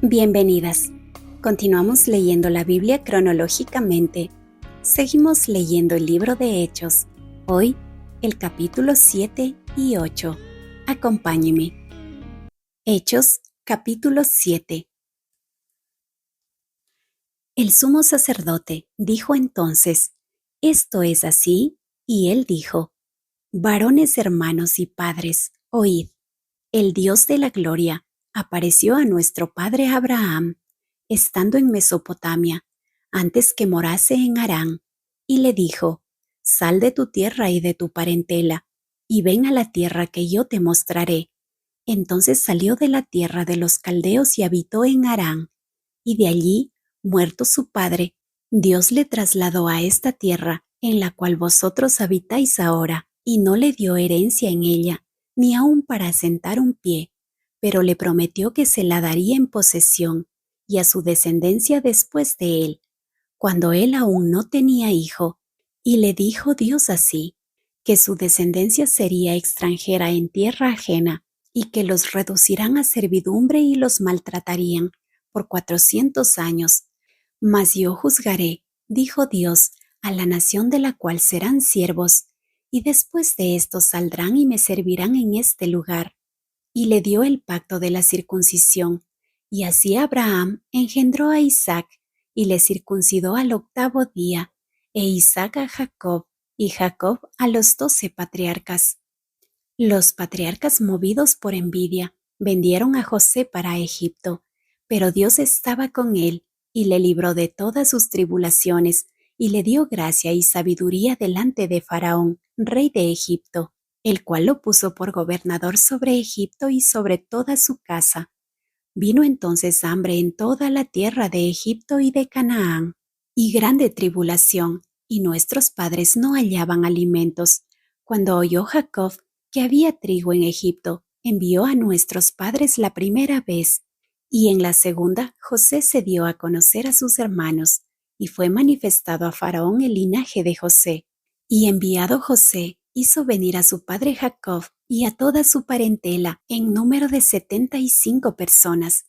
Bienvenidas. Continuamos leyendo la Biblia cronológicamente. Seguimos leyendo el libro de Hechos. Hoy, el capítulo 7 y 8. Acompáñeme. Hechos, capítulo 7. El sumo sacerdote dijo entonces: «¿Esto es así?». Y él dijo: «Varones hermanos y padres, oíd. El Dios de la gloria apareció a nuestro padre Abraham, estando en Mesopotamia, antes que morase en Harán, y le dijo: Sal de tu tierra y de tu parentela, y ven a la tierra que yo te mostraré. Entonces salió de la tierra de los caldeos y habitó en Harán, y de allí, muerto su padre, Dios le trasladó a esta tierra en la cual vosotros habitáis ahora, y no le dio herencia en ella, ni aun para asentar un pie, pero le prometió que se la daría en posesión, y a su descendencia después de él, cuando él aún no tenía hijo. Y le dijo Dios así, que su descendencia sería extranjera en tierra ajena, y que los reducirán a servidumbre y los maltratarían por 400 años. Mas yo juzgaré, dijo Dios, a la nación de la cual serán siervos, y después de esto saldrán y me servirán en este lugar. Y le dio el pacto de la circuncisión, y así Abraham engendró a Isaac, y le circuncidó al 8º día, e Isaac a Jacob, y Jacob a los 12 patriarcas. Los patriarcas, movidos por envidia, vendieron a José para Egipto, pero Dios estaba con él, y le libró de todas sus tribulaciones, y le dio gracia y sabiduría delante de Faraón, rey de Egipto, el cual lo puso por gobernador sobre Egipto y sobre toda su casa. Vino entonces hambre en toda la tierra de Egipto y de Canaán, y grande tribulación, y nuestros padres no hallaban alimentos. Cuando oyó Jacob que había trigo en Egipto, envió a nuestros padres la primera vez, y en la segunda José se dio a conocer a sus hermanos, y fue manifestado a Faraón el linaje de José. Y enviado José, hizo venir a su padre Jacob y a toda su parentela, en número de 75 personas.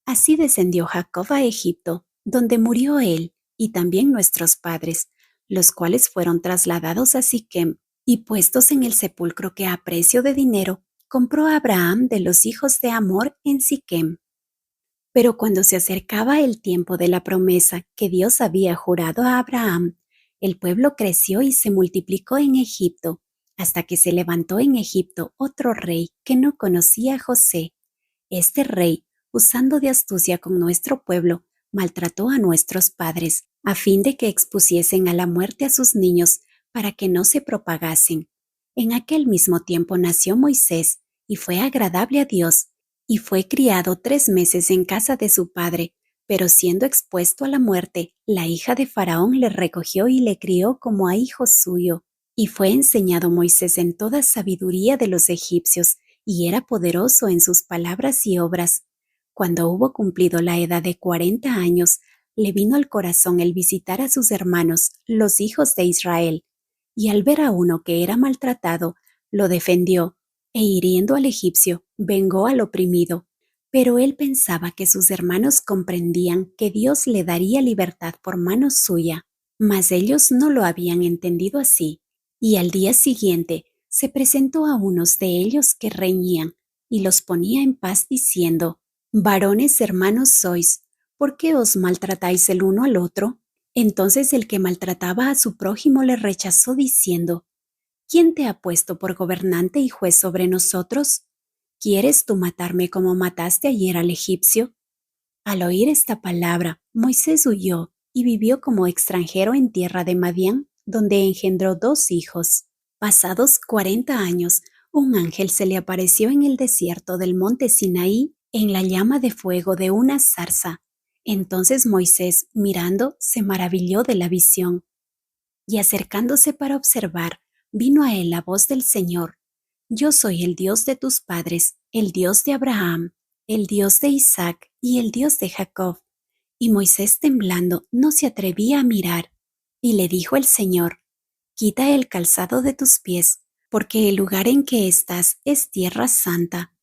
Así descendió Jacob a Egipto, donde murió él, y también nuestros padres, los cuales fueron trasladados a Siquem, y puestos en el sepulcro que a precio de dinero compró Abraham de los hijos de Hamor en Siquem. Pero cuando se acercaba el tiempo de la promesa que Dios había jurado a Abraham, el pueblo creció y se multiplicó en Egipto, hasta que se levantó en Egipto otro rey que no conocía a José. Este rey, usando de astucia con nuestro pueblo, maltrató a nuestros padres, a fin de que expusiesen a la muerte a sus niños, para que no se propagasen. En aquel mismo tiempo nació Moisés, y fue agradable a Dios, y fue criado 3 meses en casa de su padre, pero siendo expuesto a la muerte, la hija de Faraón le recogió y le crió como a hijo suyo. Y fue enseñado Moisés en toda sabiduría de los egipcios, y era poderoso en sus palabras y obras. Cuando hubo cumplido la edad de 40 años, le vino al corazón el visitar a sus hermanos, los hijos de Israel, y al ver a uno que era maltratado, lo defendió, e hiriendo al egipcio, vengó al oprimido. Pero él pensaba que sus hermanos comprendían que Dios le daría libertad por mano suya, mas ellos no lo habían entendido así. Y al día siguiente se presentó a unos de ellos que reñían, y los ponía en paz diciendo: «Varones hermanos sois, ¿por qué os maltratáis el uno al otro?». Entonces el que maltrataba a su prójimo le rechazó diciendo: «¿Quién te ha puesto por gobernante y juez sobre nosotros? ¿Quieres tú matarme como mataste ayer al egipcio?». Al oír esta palabra, Moisés huyó y vivió como extranjero en tierra de Madián, donde engendró 2 hijos. Pasados 40 años, un ángel se le apareció en el desierto del monte Sinaí, en la llama de fuego de una zarza. Entonces Moisés, mirando, se maravilló de la visión. Y acercándose para observar, vino a él la voz del Señor: «Yo soy el Dios de tus padres, el Dios de Abraham, el Dios de Isaac y el Dios de Jacob». Y Moisés, temblando, no se atrevía a mirar. Y le dijo el Señor: «Quita el calzado de tus pies, porque el lugar en que estás es tierra santa».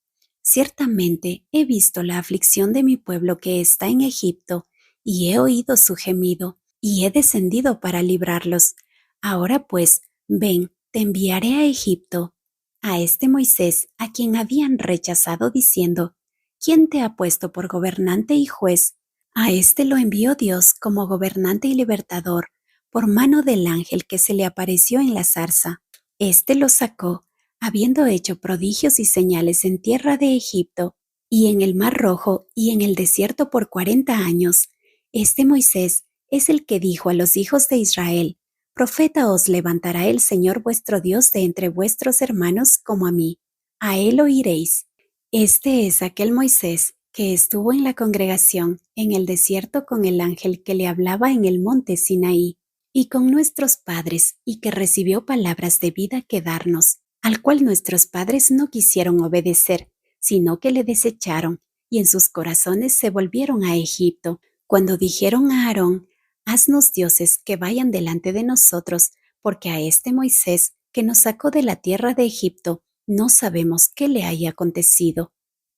Ciertamente he visto la aflicción de mi pueblo que está en Egipto, y he oído su gemido, y he descendido para librarlos. Ahora pues, ven, te enviaré a Egipto, a este Moisés, a quien habían rechazado diciendo, ¿quién te ha puesto por gobernante y juez? A este lo envió Dios como gobernante y libertador, por mano del ángel que se le apareció en la zarza. Este lo sacó, habiendo hecho prodigios y señales en tierra de Egipto, y en el mar Rojo, y en el desierto por 40 años. Este Moisés es el que dijo a los hijos de Israel, Profeta os levantará el Señor vuestro Dios de entre vuestros hermanos como a mí. A él oiréis. Este es aquel Moisés que estuvo en la congregación en el desierto con el ángel que le hablaba en el monte Sinaí, y con nuestros padres, y que recibió palabras de vida que darnos, al cual nuestros padres no quisieron obedecer, sino que le desecharon, y en sus corazones se volvieron a Egipto, cuando dijeron a Aarón, Haznos dioses que vayan delante de nosotros, porque a este Moisés que nos sacó de la tierra de Egipto, no sabemos qué le haya acontecido.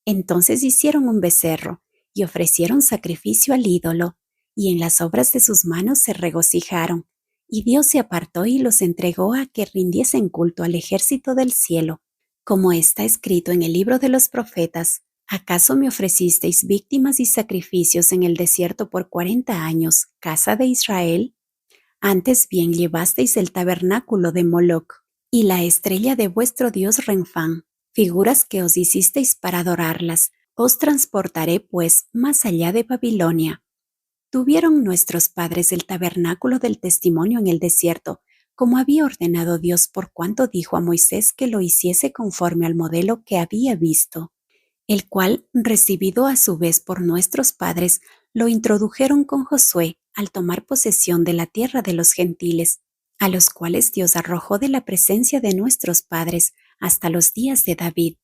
Entonces hicieron un becerro, y ofrecieron sacrificio al ídolo, y en las obras de sus manos se regocijaron, y Dios se apartó y los entregó a que rindiesen culto al ejército del cielo. Como está escrito en el libro de los profetas, ¿acaso me ofrecisteis víctimas y sacrificios en el desierto por 40 años, casa de Israel? Antes bien llevasteis el tabernáculo de Moloc y la estrella de vuestro dios Renfán, figuras que os hicisteis para adorarlas. Os transportaré, pues, más allá de Babilonia. Tuvieron nuestros padres el tabernáculo del testimonio en el desierto, como había ordenado Dios por cuanto dijo a Moisés que lo hiciese conforme al modelo que había visto, el cual, recibido a su vez por nuestros padres, lo introdujeron con Josué al tomar posesión de la tierra de los gentiles, a los cuales Dios arrojó de la presencia de nuestros padres hasta los días de David.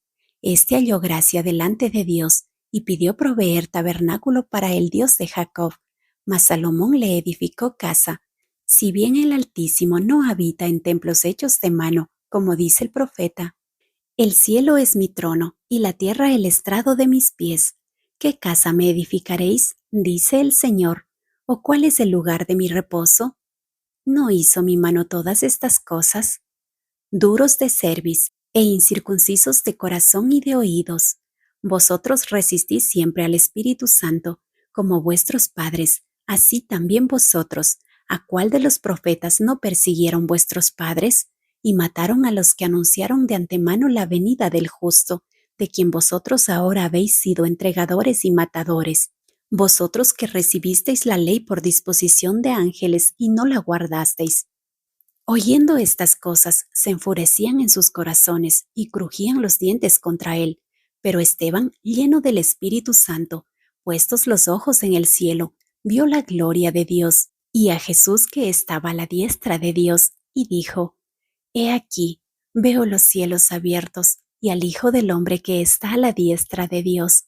Este halló gracia delante de Dios y pidió proveer tabernáculo para el Dios de Jacob, mas Salomón le edificó casa. Si bien el Altísimo no habita en templos hechos de mano, como dice el profeta, el cielo es mi trono, y la tierra el estrado de mis pies. ¿Qué casa me edificaréis? Dice el Señor. ¿O cuál es el lugar de mi reposo? ¿No hizo mi mano todas estas cosas? Duros de cerviz e incircuncisos de corazón y de oídos. Vosotros resistís siempre al Espíritu Santo, como vuestros padres, así también vosotros. ¿A cuál de los profetas no persiguieron vuestros padres? Y mataron a los que anunciaron de antemano la venida del justo, de quien vosotros ahora habéis sido entregadores y matadores. Vosotros que recibisteis la ley por disposición de ángeles y no la guardasteis. Oyendo estas cosas, se enfurecían en sus corazones y crujían los dientes contra él. Pero Esteban, lleno del Espíritu Santo, puestos los ojos en el cielo, vio la gloria de Dios y a Jesús que estaba a la diestra de Dios, y dijo, He aquí, veo los cielos abiertos y al Hijo del Hombre que está a la diestra de Dios.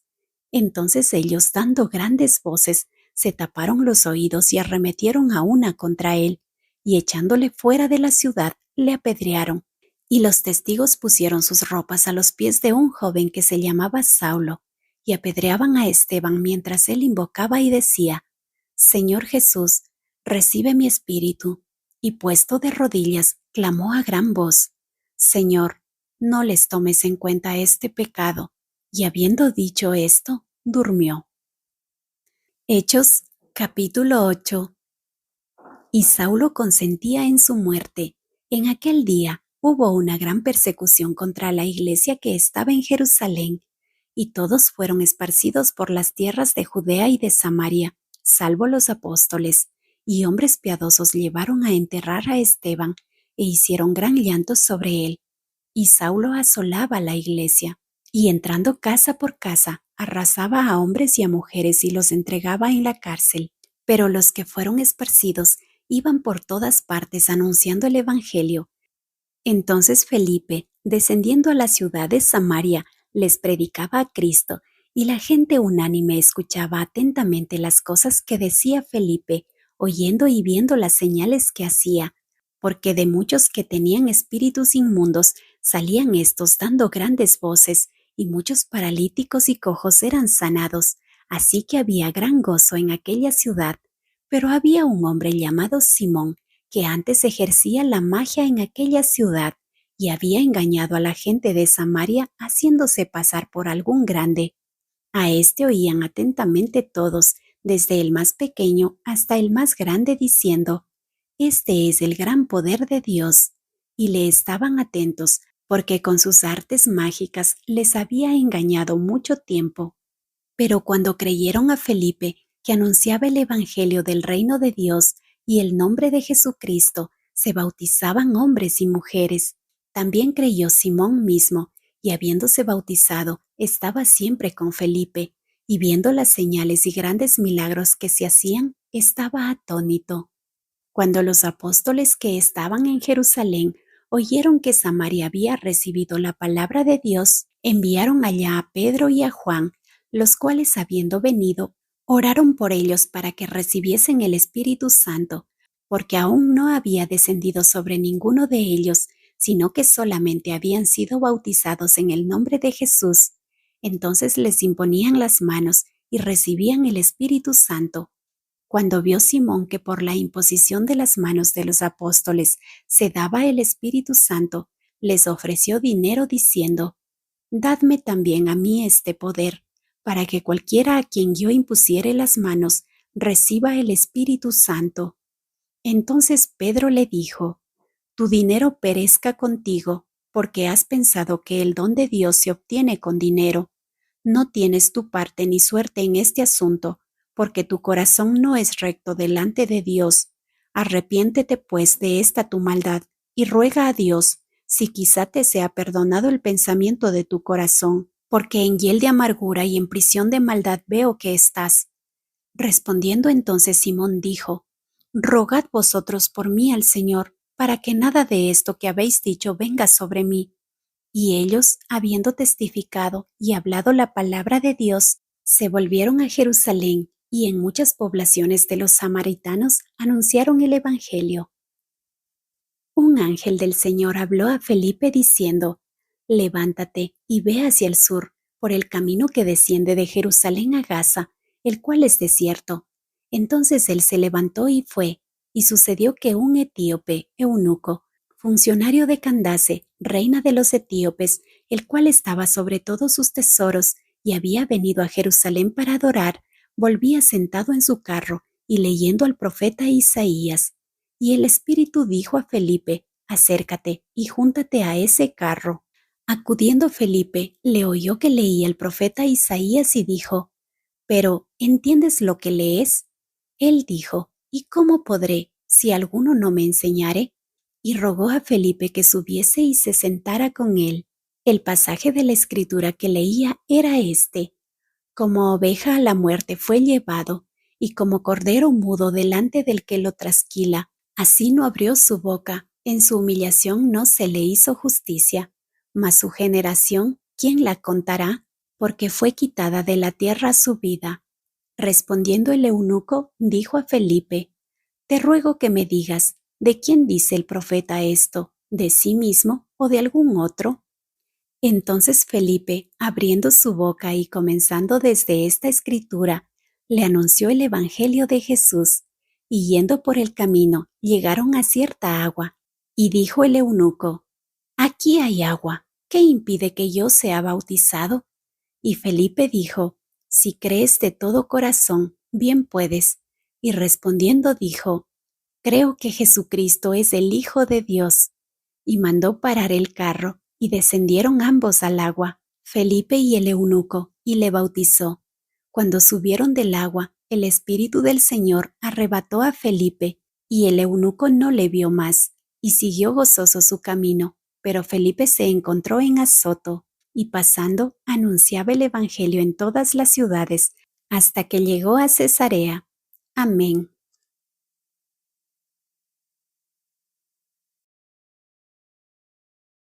Entonces ellos, dando grandes voces, se taparon los oídos y arremetieron a una contra él, y echándole fuera de la ciudad, le apedrearon. Y los testigos pusieron sus ropas a los pies de un joven que se llamaba Saulo, y apedreaban a Esteban mientras él invocaba y decía, Señor Jesús, recibe mi espíritu. Y puesto de rodillas, clamó a gran voz, Señor, no les tomes en cuenta este pecado. Y habiendo dicho esto, durmió. Hechos, capítulo 8. Y Saulo consentía en su muerte. En aquel día hubo una gran persecución contra la iglesia que estaba en Jerusalén, y todos fueron esparcidos por las tierras de Judea y de Samaria, salvo los apóstoles, y hombres piadosos llevaron a enterrar a Esteban, e hicieron gran llanto sobre él. Y Saulo asolaba la iglesia, y entrando casa por casa, arrasaba a hombres y a mujeres y los entregaba en la cárcel. Pero los que fueron esparcidos iban por todas partes anunciando el Evangelio. Entonces Felipe, descendiendo a la ciudad de Samaria, les predicaba a Cristo, y la gente unánime escuchaba atentamente las cosas que decía Felipe, oyendo y viendo las señales que hacía, porque de muchos que tenían espíritus inmundos salían estos dando grandes voces, y muchos paralíticos y cojos eran sanados, así que había gran gozo en aquella ciudad. Pero había un hombre llamado Simón, que antes ejercía la magia en aquella ciudad y había engañado a la gente de Samaria haciéndose pasar por algún grande. A este oían atentamente todos, desde el más pequeño hasta el más grande, diciendo: Este es el gran poder de Dios. Y le estaban atentos, porque con sus artes mágicas les había engañado mucho tiempo. Pero cuando creyeron a Felipe, que anunciaba el Evangelio del reino de Dios y el nombre de Jesucristo, se bautizaban hombres y mujeres. También creyó Simón mismo, y habiéndose bautizado, estaba siempre con Felipe, y viendo las señales y grandes milagros que se hacían, estaba atónito. Cuando los apóstoles que estaban en Jerusalén oyeron que Samaria había recibido la palabra de Dios, enviaron allá a Pedro y a Juan, los cuales, habiendo venido, oraron por ellos para que recibiesen el Espíritu Santo, porque aún no había descendido sobre ninguno de ellos, sino que solamente habían sido bautizados en el nombre de Jesús. Entonces les imponían las manos y recibían el Espíritu Santo. Cuando vio Simón que por la imposición de las manos de los apóstoles se daba el Espíritu Santo, les ofreció dinero diciendo: Dadme también a mí este poder, para que cualquiera a quien yo impusiere las manos reciba el Espíritu Santo. Entonces Pedro le dijo: Tu dinero perezca contigo, porque has pensado que el don de Dios se obtiene con dinero. No tienes tu parte ni suerte en este asunto, porque tu corazón no es recto delante de Dios. Arrepiéntete pues de esta tu maldad, y ruega a Dios, si quizá te sea perdonado el pensamiento de tu corazón, porque en hiel de amargura y en prisión de maldad veo que estás. Respondiendo entonces Simón dijo: Rogad vosotros por mí al Señor, para que nada de esto que habéis dicho venga sobre mí. Y ellos, habiendo testificado y hablado la palabra de Dios, se volvieron a Jerusalén, y en muchas poblaciones de los samaritanos anunciaron el Evangelio. Un ángel del Señor habló a Felipe diciendo: Levántate y ve hacia el sur, por el camino que desciende de Jerusalén a Gaza, el cual es desierto. Entonces él se levantó y fue, y sucedió que un etíope, eunuco, funcionario de Candace, reina de los etíopes, el cual estaba sobre todos sus tesoros y había venido a Jerusalén para adorar, volvía sentado en su carro y leyendo al profeta Isaías. Y el Espíritu dijo a Felipe: Acércate y júntate a ese carro. Acudiendo Felipe, le oyó que leía el profeta Isaías y dijo: Pero, ¿entiendes lo que lees? Él dijo: ¿Y cómo podré, si alguno no me enseñare? Y rogó a Felipe que subiese y se sentara con él. El pasaje de la Escritura que leía era este: Como oveja a la muerte fue llevado, y como cordero mudo delante del que lo trasquila, así no abrió su boca, en su humillación no se le hizo justicia. Mas su generación, ¿quién la contará? Porque fue quitada de la tierra su vida. Respondiendo el eunuco, dijo a Felipe: Te ruego que me digas, ¿de quién dice el profeta esto? ¿De sí mismo o de algún otro? Entonces Felipe, abriendo su boca y comenzando desde esta escritura, le anunció el Evangelio de Jesús, y yendo por el camino, llegaron a cierta agua, y dijo el eunuco: Aquí hay agua, ¿qué impide que yo sea bautizado? Y Felipe dijo: Si crees de todo corazón, bien puedes. Y respondiendo dijo: Creo que Jesucristo es el Hijo de Dios. Y mandó parar el carro, y descendieron ambos al agua, Felipe y el eunuco, y le bautizó. Cuando subieron del agua, el Espíritu del Señor arrebató a Felipe, y el eunuco no le vio más, y siguió gozoso su camino. Pero Felipe se encontró en Azoto, y pasando, anunciaba el Evangelio en todas las ciudades, hasta que llegó a Cesarea. Amén.